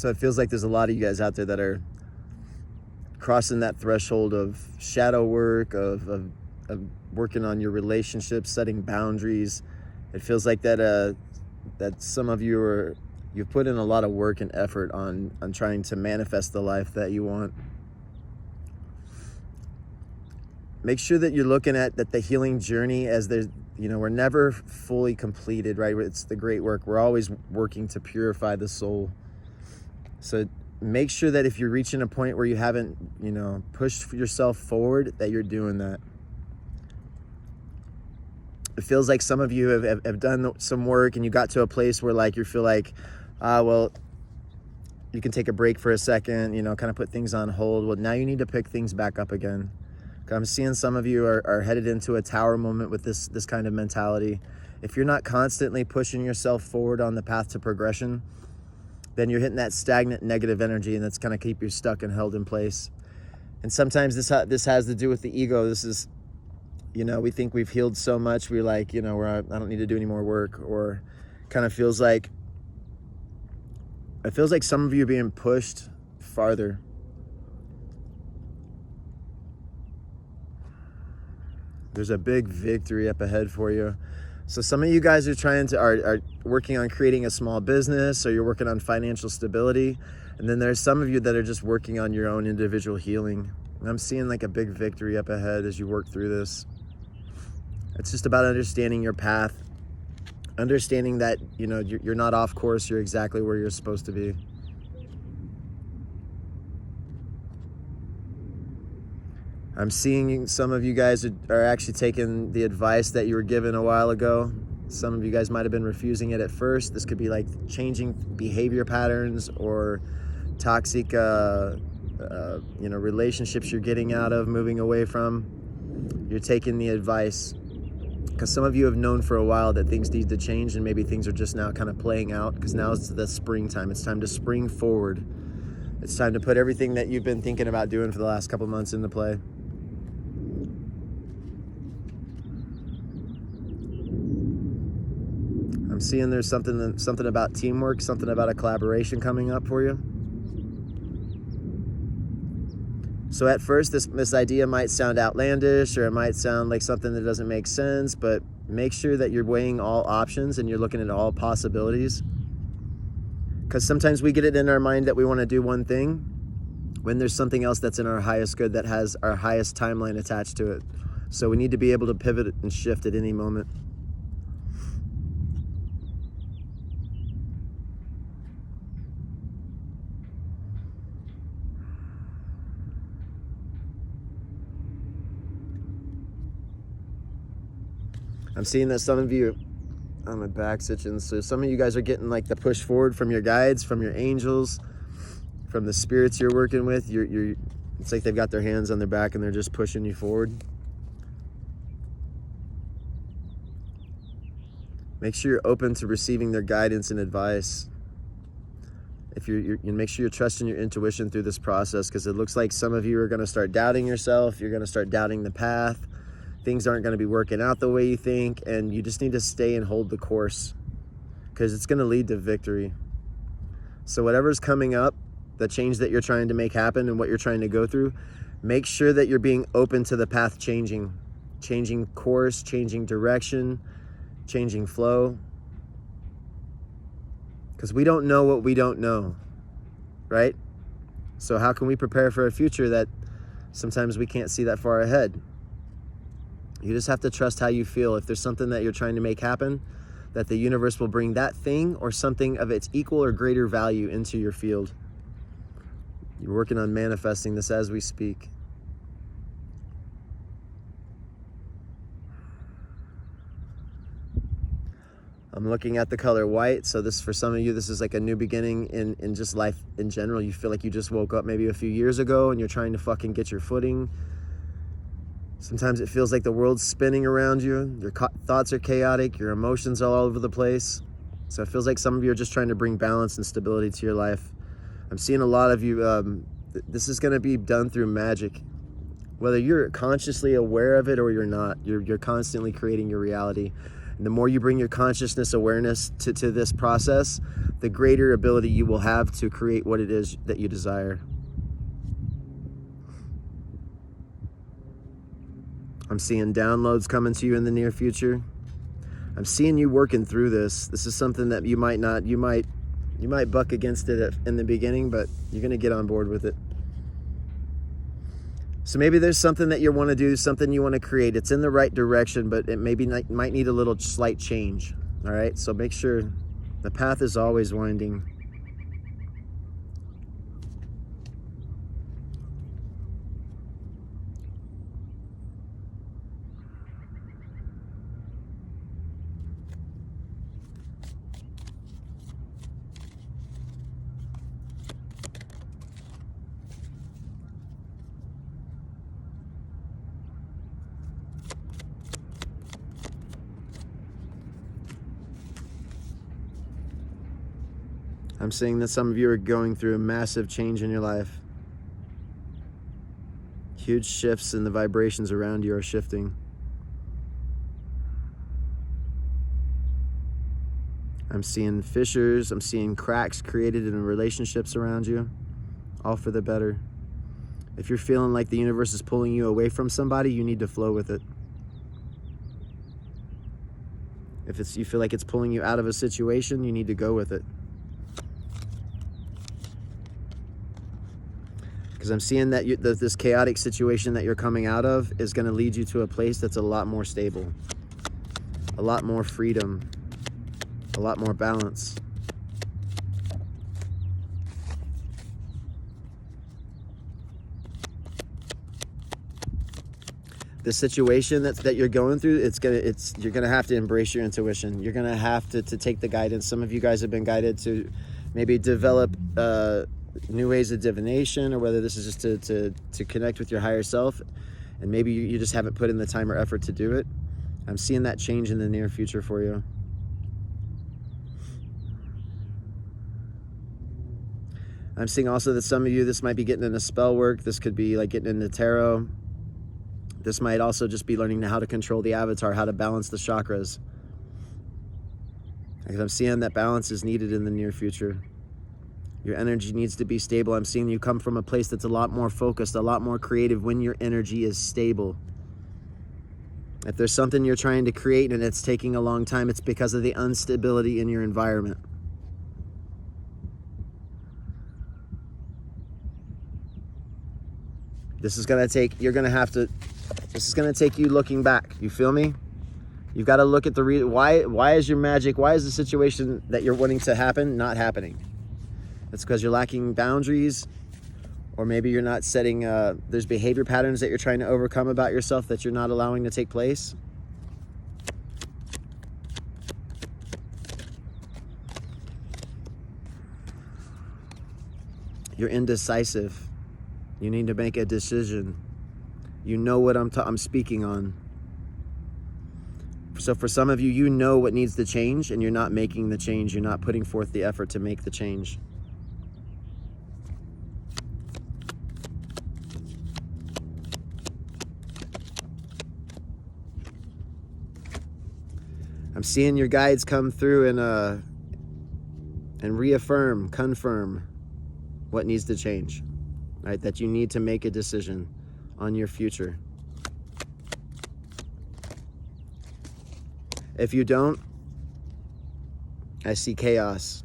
So it feels like there's a lot of you guys out there that are crossing that threshold of shadow work, of working on your relationships, setting boundaries. It feels like that some of you you've put in a lot of work and effort on trying to manifest the life that you want. Make sure that you're looking at that the healing journey as there's, we're never fully completed, right? It's the great work. We're always working to purify the soul. So make sure that if you're reaching a point where you haven't, pushed yourself forward, that you're doing that. It feels like some of you have done some work and you got to a place where like you feel like, well, you can take a break for a second, kind of put things on hold. Well, now you need to pick things back up again. I'm seeing some of you are headed into a tower moment with this kind of mentality. If you're not constantly pushing yourself forward on the path to progression, then you're hitting that stagnant negative energy, and that's going to keep you stuck and held in place. And sometimes this has to do with the ego. This is, we think we've healed so much. We're like, I don't need to do any more work, or kind of feels like, it feels like some of you are being pushed farther. There's a big victory up ahead for you. So some of you guys are working on creating a small business, or you're working on financial stability. And then there's some of you that are just working on your own individual healing. And I'm seeing like a big victory up ahead as you work through this. It's just about understanding your path, understanding that, you're not off course, you're exactly where you're supposed to be. I'm seeing some of you guys are actually taking the advice that you were given a while ago. Some of you guys might have been refusing it at first. This could be like changing behavior patterns or toxic, relationships you're getting out of, moving away from. You're taking the advice because some of you have known for a while that things need to change, and maybe things are just now kind of playing out because now it's the springtime. It's time to spring forward. It's time to put everything that you've been thinking about doing for the last couple months into play. I'm seeing there's something about teamwork, something about a collaboration coming up for you. So at first, this idea might sound outlandish, or it might sound like something that doesn't make sense, but make sure that you're weighing all options and you're looking at all possibilities. Because sometimes we get it in our mind that we want to do one thing when there's something else that's in our highest good that has our highest timeline attached to it. So we need to be able to pivot and shift at any moment. I'm seeing that some of you, my back's itching, so some of you guys are getting like the push forward from your guides, from your angels, from the spirits you're working with. It's like they've got their hands on their back and they're just pushing you forward. Make sure you're open to receiving their guidance and advice. If you make sure you're trusting your intuition through this process, because it looks like some of you are going to start doubting yourself. You're going to start doubting the path. Things aren't going to be working out the way you think, and you just need to stay and hold the course, because it's going to lead to victory. So whatever's coming up, the change that you're trying to make happen and what you're trying to go through, make sure that you're being open to the path changing course, changing direction, changing flow. Because we don't know what we don't know, right? So how can we prepare for a future that sometimes we can't see that far ahead? You just have to trust how you feel. If there's something that you're trying to make happen, that the universe will bring that thing or something of its equal or greater value into your field. You're working on manifesting this as we speak. I'm looking at the color white. So this, for some of you, this is like a new beginning in just life in general. You feel like you just woke up maybe a few years ago and you're trying to fucking get your footing. Sometimes it feels like the world's spinning around you. Your thoughts are chaotic. Your emotions are all over the place. So it feels like some of you are just trying to bring balance and stability to your life. I'm seeing a lot of you, this is going to be done through magic. Whether you're consciously aware of it or you're not, you're constantly creating your reality. And the more you bring your consciousness awareness to this process, the greater ability you will have to create what it is that you desire. I'm seeing downloads coming to you in the near future. I'm seeing you working through this. This is something that you might buck against it in the beginning, but you're going to get on board with it. So maybe there's something that you want to do, something you want to create. It's in the right direction, but it might need a little slight change. All right, so make sure the path is always winding. I'm seeing that some of you are going through a massive change in your life. Huge shifts in the vibrations around you are shifting. I'm seeing fissures, I'm seeing cracks created in relationships around you, all for the better. If you're feeling like the universe is pulling you away from somebody, you need to flow with it. If you feel like it's pulling you out of a situation, you need to go with it. Because I'm seeing that this chaotic situation that you're coming out of is going to lead you to a place that's a lot more stable, a lot more freedom, a lot more balance. The situation that you're going through, you're gonna have to embrace your intuition. You're gonna have to take the guidance. Some of you guys have been guided to maybe develop new ways of divination, or whether this is just to connect with your higher self, and maybe you just haven't put in the time or effort to do it. I'm seeing that change in the near future for you. I'm seeing also that some of you, this might be getting into spell work. This could be like getting into tarot. This might also just be learning how to control the avatar, how to balance the chakras. Because I'm seeing that balance is needed in the near future. Your energy needs to be stable. I'm seeing you come from a place that's a lot more focused, a lot more creative when your energy is stable. If there's something you're trying to create and it's taking a long time, it's because of the instability in your environment. This is going to take you looking back. You feel me? You've got to look at the reason. Why is your magic, why is the situation that you're wanting to happen not happening? It's because you're lacking boundaries, or maybe you're not setting, there's behavior patterns that you're trying to overcome about yourself that you're not allowing to take place. You're indecisive. You need to make a decision. You know what I'm speaking on. So for some of you, you know what needs to change, and you're not making the change. You're not putting forth the effort to make the change. I'm seeing your guides come through and confirm what needs to change, right? That you need to make a decision on your future. If you don't, I see chaos.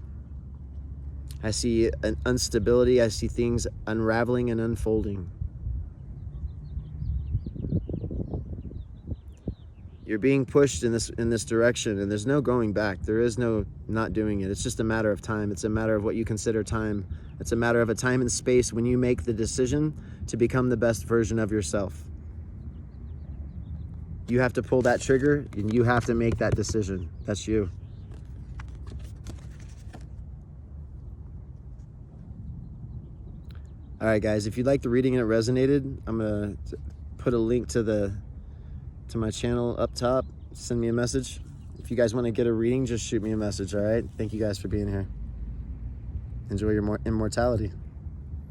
I see an instability. I see things unraveling and unfolding. You're being pushed in this direction, and there's no going back. There is no not doing it. It's just a matter of time. It's a matter of what you consider time. It's a matter of a time and space when you make the decision to become the best version of yourself. You have to pull that trigger, and you have to make that decision. That's you. All right, guys, if you liked the reading and it resonated, I'm going to put a link to my channel up top. Send me a message. If you guys want to get a reading, just shoot me a message, all right? Thank you guys for being here. Enjoy your immortality.